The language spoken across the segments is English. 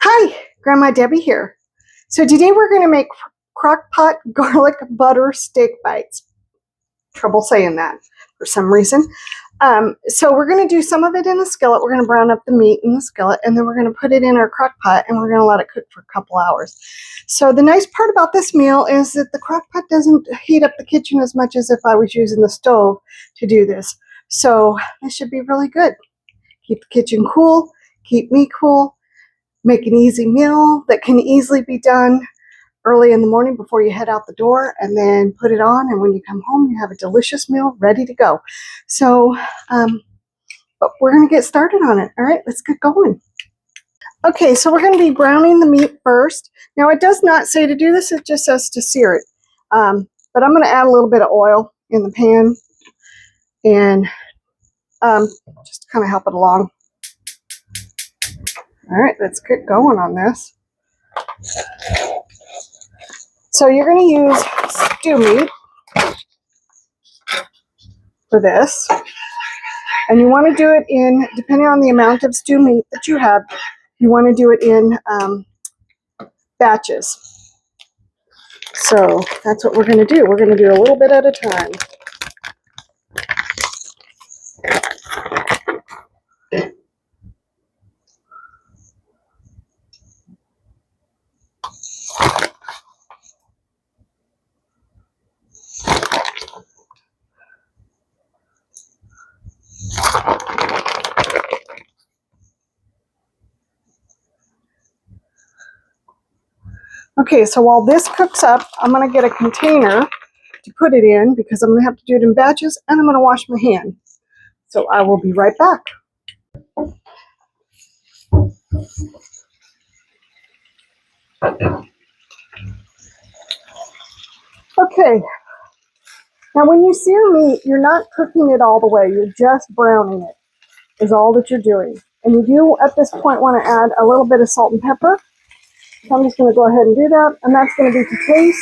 Hi, Grandma Debbie here. So today we're going to make crock pot garlic butter steak bites. Trouble saying that for some reason. So we're going to do some of it in the skillet. We're going to brown up the meat in the skillet, and then we're going to put it in our crock pot, and we're going to let it cook for a couple hours. So the nice part about this meal is that the crock pot doesn't heat up the kitchen as much as if I was using the stove to do this. So this should be really good. Keep the kitchen cool, keep me cool. Make an easy meal that can easily be done early in the morning before you head out the door, and then put it on, and when you come home you have a delicious meal ready to go. So but we're going to get started on it. All right, let's get going. Okay, so we're going to be browning the meat first. Now it does not say to do this, it just says to sear it, but I'm going to add a little bit of oil in the pan and just kind of help it along. All right, let's get going on this. So you're going to use stew meat for this. And you want to do it in, depending on the amount of stew meat that you have, you want to do it in batches. So that's what we're going to do. We're going to do a little bit at a time. Okay, so while this cooks up, I'm going to get a container to put it in because I'm going to have to do it in batches, and I'm going to wash my hand. So I will be right back. Okay, now when you sear meat, you're not cooking it all the way, you're just browning it, is all that you're doing. And you do, at this point, want to add a little bit of salt and pepper. So I'm just going to go ahead and do that, and that's going to be to taste.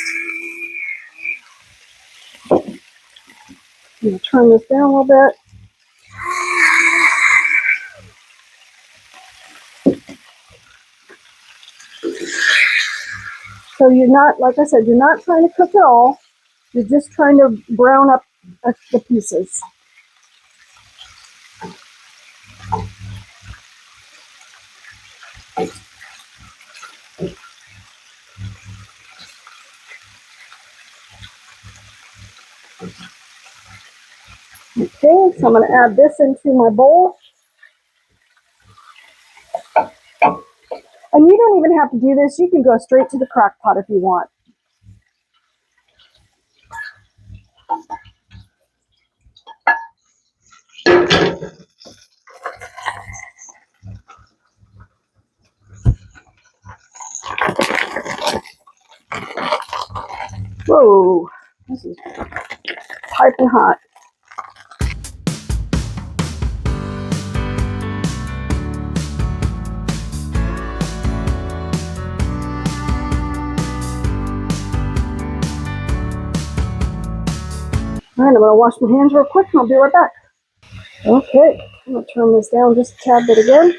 I'm going to turn this down a little bit. So you're not, like I said, you're not trying to cook it all. You're just trying to brown up the pieces. Okay, so I'm going to add this into my bowl. And you don't even have to do this. You can go straight to the crock pot if you want. Whoa, this is piping hot. All right, I'm going to wash my hands real quick and I'll be right back. Okay, I'm going to turn this down just a tad bit again.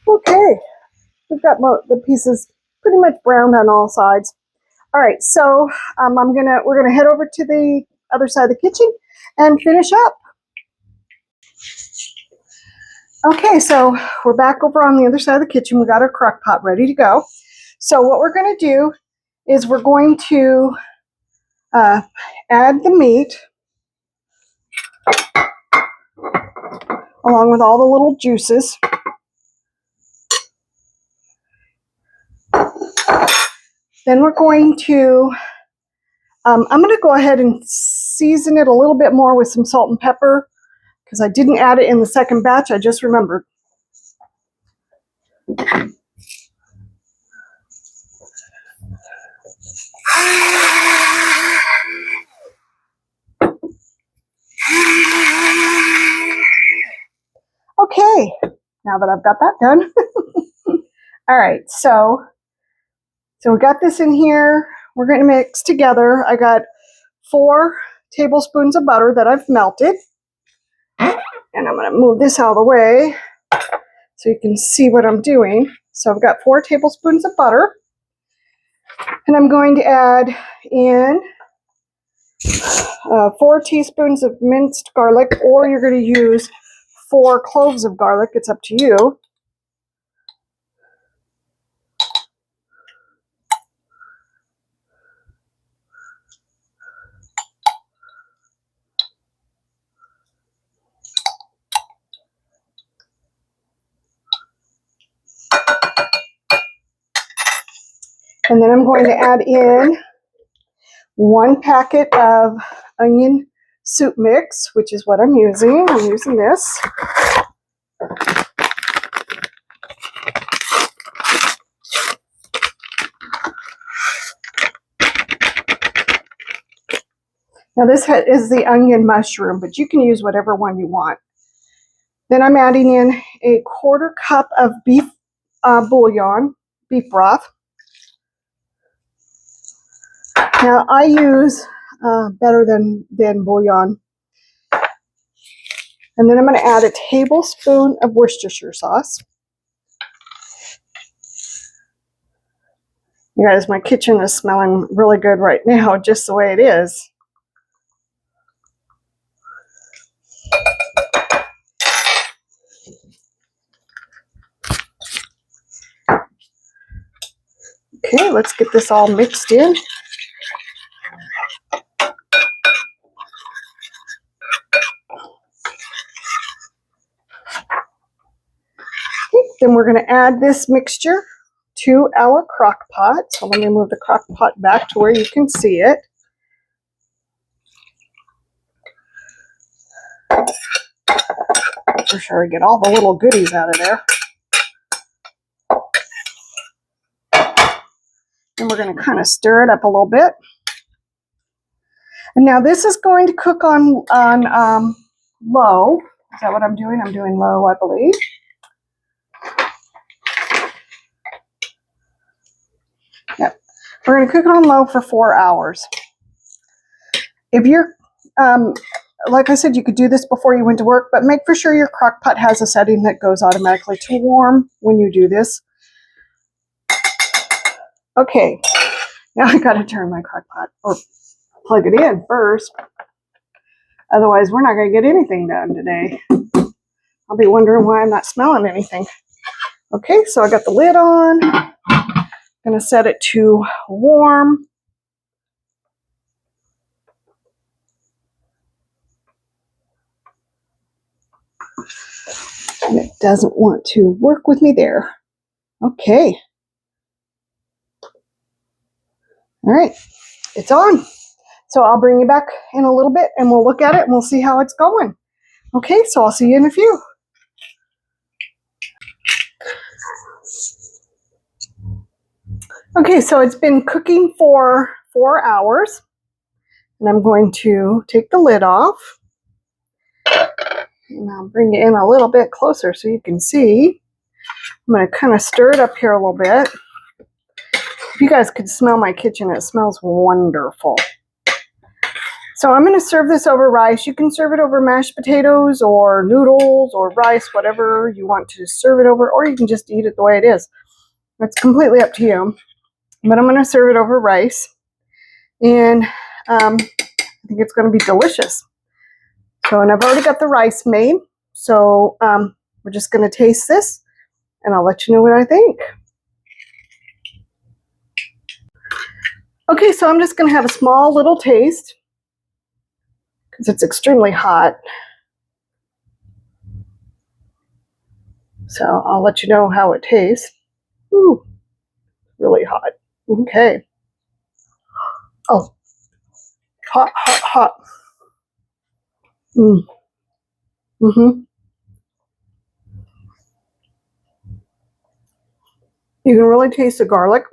Okay, we've got the pieces pretty much browned on all sides. All right, so we're gonna head over to the other side of the kitchen and finish up. Okay, so we're back over on the other side of the kitchen. We got our crock pot ready to go. So what we're gonna do is we're going to add the meat along with all the little juices. Then we're going to, I'm going to go ahead and season it a little bit more with some salt and pepper because I didn't add it in the second batch. I just remembered. Okay, now that I've got that done. All right, so we got this in here. We're going to mix together. I got 4 tablespoons of butter that I've melted. And I'm going to move this out of the way so you can see what I'm doing. So I've got 4 tablespoons of butter. And I'm going to add in 4 teaspoons of minced garlic, or you're going to use 4 cloves of garlic. It's up to you. And then I'm going to add in 1 packet of onion soup mix, which is what I'm using. I'm using this. Now this is the onion mushroom, but you can use whatever one you want. Then I'm adding in a 1/4 cup of beef bouillon, beef broth. Now I use better than bouillon. And then I'm going to add a tablespoon of Worcestershire sauce. You guys, my kitchen is smelling really good right now, just the way it is. Okay, let's get this all mixed in. Then we're going to add this mixture to our crock pot. So let me move the crock pot back to where you can see it. For sure, get all the little goodies out of there. And we're going to kind of stir it up a little bit. And now this is going to cook on low. Is that what I'm doing? I'm doing low, I believe. Yep. We're going to cook it on low for 4 hours. If you're, like I said, you could do this before you went to work, but make for sure your crock pot has a setting that goes automatically to warm when you do this. Okay, now I got to turn my crock pot, or plug it in first. Otherwise, we're not going to get anything done today. I'll be wondering why I'm not smelling anything. Okay, so I got the lid on. I'm going to set it to warm. And it doesn't want to work with me there. Okay. All right, it's on. So I'll bring you back in a little bit and we'll look at it and we'll see how it's going. Okay, so I'll see you in a few. Okay, so it's been cooking for 4 hours. And I'm going to take the lid off. And I'll bring it in a little bit closer so you can see. I'm going to kind of stir it up here a little bit. If you guys could smell my kitchen, it smells wonderful. So I'm going to serve this over rice. You can serve it over mashed potatoes or noodles or rice, whatever you want to serve it over, or you can just eat it the way it is. It's completely up to you. But I'm going to serve it over rice. And I think it's going to be delicious. So, and I've already got the rice made. So we're just going to taste this and I'll let you know what I think. Okay, so I'm just going to have a small little taste because it's extremely hot. So I'll let you know how it tastes. Ooh, really hot. Okay. Oh, hot, hot, hot. Mm-hmm. You can really taste the garlic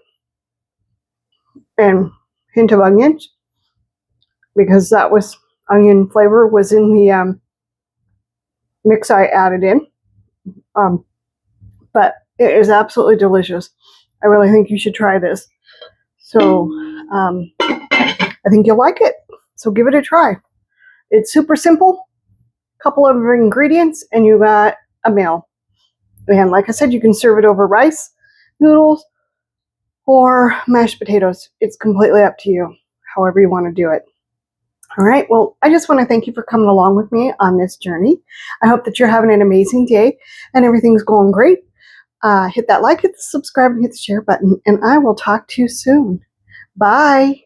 and hint of onions because that was onion flavor was in the mix I added in. But it is absolutely delicious. I really think you should try this. So I think you'll like it. So give it a try. It's super simple. Couple of ingredients and you got a meal. And like I said, you can serve it over rice, noodles, or mashed potatoes. It's completely up to you, however you want to do it. All right, well, I just want to thank you for coming along with me on this journey. I hope that you're having an amazing day and everything's going great. Hit that like, hit the subscribe, and hit the share button, and I will talk to you soon. Bye.